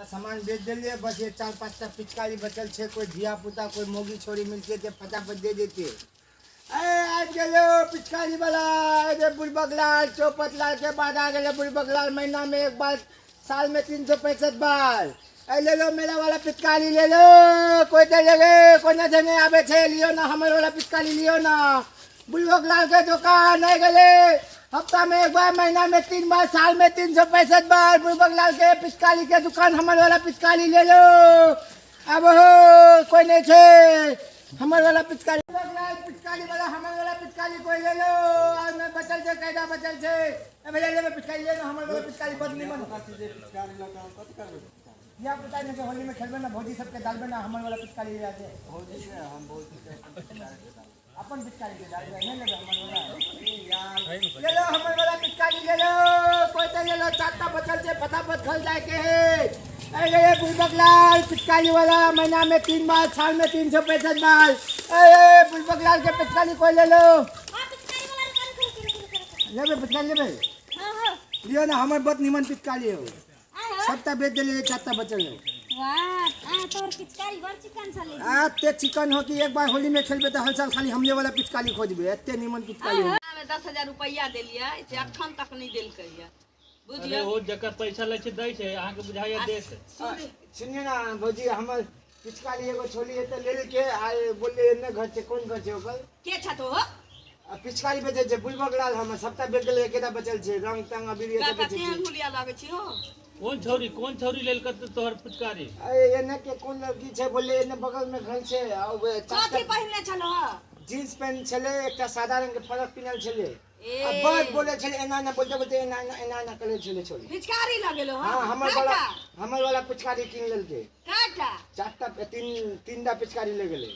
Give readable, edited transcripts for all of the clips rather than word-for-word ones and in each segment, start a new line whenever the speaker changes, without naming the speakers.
सामान बेच दिलिए, बस ये 4-5 पिचकारी बचल छे। कोई धिया पुता कोई मोगी छोरी मिलती है फटाफट दे देते। आज गलो पिचकारी वाला बुढ़बकलाल चौपतलाल के बाद आ गए बुढ़बकलाल। महीना में एक बार, साल में 365 बार। ले लो मेरा वाला पिचकारी ले लो। कोई तो ले कोई ना देने आवे छे, लियो ना हमारे वाला पिचकारी लियो ना। बुढ़बकलाल के दुकान है गले हफ्ता में एक बार, महीना में 3 बार, साल में 365 बार। बुढ़बकलाल के पिचकारी के दुकान हमारे वाला पिचकारी ले लो। अब हो कोई नहीं छे हमारे वाला पिचकारी वाला हमारे वाला पिचकारी कोई ले लो। आज मैं बचल छे कैदा बचल छे। भैया ले लो पिचकारी ले लो हमारे वाला पिचकारी बद निमन या पता नहीं कि होली में खेलबे ना भौजी सबके डालबे ना हमारे वाला पिचकारी ले जाते भौजी से हम अपन पिचकारी के डाल नहीं लेबे हमारे वाला ले लो हमारे वाला पिचकारी ले लो। कोई तो ले लो 4टा बचल छे फटाफट खल जाए के है। अरे बुढ़बकलाल पिचकारी वाला महीना में 3 बार, साल में 365 बार। अरे बुढ़बकलाल के पिचकारी कोई ले लो। लेबे पिचकारी लेबे लियो ना हमारे बहुत निमन पिचकारी हो। सबटा बेच दिले 4टा बचल है।
वाह तोर पिचकारी बर चिकन चले
ते चिकन हो कि एक बार होली में खेलबे तो हर साल खाली हमले वाला पिचकारी खोजबे। एते निमन पिचकारी हो।
10,000 रुपया देलिए से अखन तक नहीं देल कहिया बुझियो।
वो जकर पैसा ले छै दै छै अहाँ के बुझाइया दे छै।
सुनिए ना भौजी हमर पिचकारी एगो छोली है तो ले के आए बोले ने घर से कौन घर से ओकर
के छ तो
पिचकारी बेचे छे बुढ़बकलाल। हम सबटा बेच गेले एकेटा बचल छे रंग तंग अबीर एके बेचे छे।
हुलिया लागे छी हो।
कौन छौरी लेल कत तोहर पिचकारी?
अरे एने के कौन लड़की छे बोले एने बगल में घर छे।
कथि पहिने छलो
जींस पैंट छले एकटा सादा रंग के फ्रॉक पिनल छले। अब बात बोले छले एना ना बोलते बोलते एना करे छले छोरी
पिचकारी लगेलो।
हां हमर वाला पिचकारी किन लेल के
काटा
4टा 3टा पिचकारी ले गेले।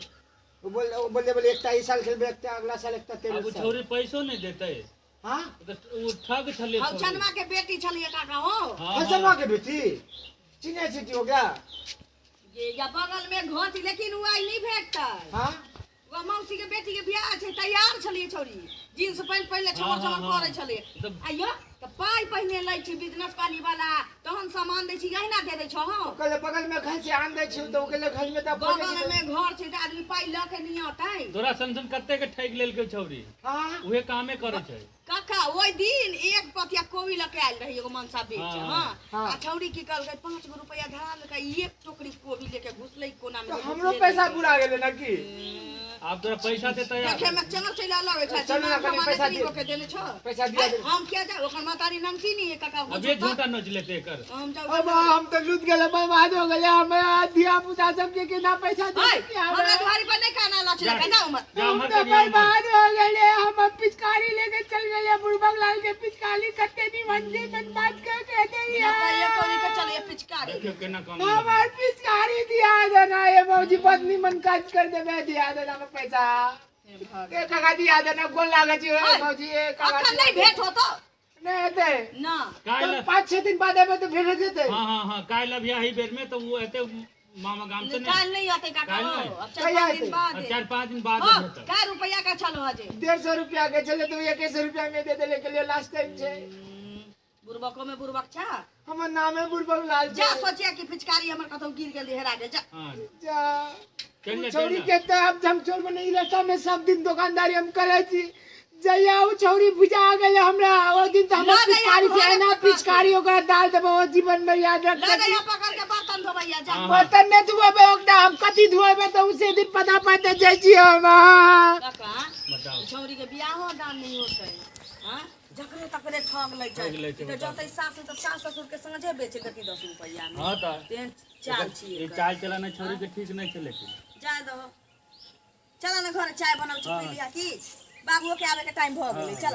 वो बोले एकटा इस साल खेलबे एकटा अगला साल एकटा 13 साल।
अब छोरी पैसो नहीं देते।
हां
वो ठग छले।
हौचनमा के बेटी छलिए काका हो।
हौचनमा के बेटी चिने छिटी हो गया
ये या बगल में घोंच लेकिन वो आई नहीं भेटता।
हां
वो मौसी के बेटी के बियाह छै तैयार छलिए छोरी जींस पैंट पहले छमर करे छलिए। आइयो त पाई पहिने लै छी बिजनेस पानी वाला तहन सामान दै छी गहना दे दै छ। हां
ओकरे बगल में घर से आन दै छी तो ओकरे घर में त
बगल में घर छै त आदमी पाई ल के नहीं आतै।
तोरा संसन कत्ते के ठग लेल के छौरी।
हां
उहे कामे करे छै
काका। ओइ दिन एक पतिया कोबी लके आइल रही एगो मनसा बेच। हां आ छौरी की कहल गई 5 गो रुपया धरा लेके एक टोकरी कोबी लेके घुसलै कोना में।
तो हमरो पैसा पूरा गेले ना की।
आप तोरा पैसा देतै
देखे में चलो चला लगे छै।
चलो ना कनी पैसा दे
के देले छ
पैसा दिया दे।
हम के जा ओकर मातारी नंगती नहीं है काका।
अबे झूठा नोच लेते कर।
हम जाओ
अब हम तो लूट गेले बर्बाद हो गेले। हम धिया पुता सब के ना पैसा दे के
हमरा दुआरी पर नहीं खाना ला चले के ना उमर
हम तो बर्बाद हो गेले। हम पिचकारी लेके चल गेले बुढ़बकलाल के पिचकारी कत्ते नी मंजे में बात के दिया।
ये कोनी के चले पिचकारी
देखियो केना काम।
हमार पिचकारी दिया देना ये मौजी पत्नी मन काज कर देबे दिया देना में पैसा के काका दिया देना गोल लागे छी मौजी। ए काका
अखन नहीं भेट हो तो
नहीं दे
ना
काल
5-6 दिन बाद आबे तो भेट देते।
हां काल अभी आही बेर में तो वो एते मामा गाम से
काल नहीं आते काका। अब 4-5 दिन बाद
4-5 दिन बाद होता।
क्या रुपया का चलो हजे
150 रुपया के चले तो 100 रुपया में दे देले के लिए लास्ट टाइम छे।
बुरबको में बुरबक छा
हमर नाम है बुढ़बकलाल।
जा सोचिया कि पिचकारी हमर कतौ गिर गेल हेरा गेल। जा
हां
जा छोरी के तो अब हम छोड़ नहीं रास्ता में सब दिन दुकानदारी हम करे छी। जया उ छौरी बुझा गेले हमरा ओ दिन तो हम पिचकारी से ना पिचकारी ओकरा डाल देबो जीवन में याद रख।
लगे पकड़ के बर्तन धोबैया जा
बर्तन ने धोबे ओकरा हम कथि धोबे तो उसे दिन पता पाते जाय छी हम।
काका बताओ छौरी के बियाह हो दान नहीं होतै। हां जकरे तकरे ठग लै छै त जतै सास त सास ससुर के संगे बेचे गति 10 रुपया में।
हां त
तेन चाल छी
ये चाल चलाना छोरी के ठीक नहीं चले छी।
जाय दो चला ना घर चाय बनाउ छी पी लिया की बाबुओ के आवे के टाइम भ गेलै। चल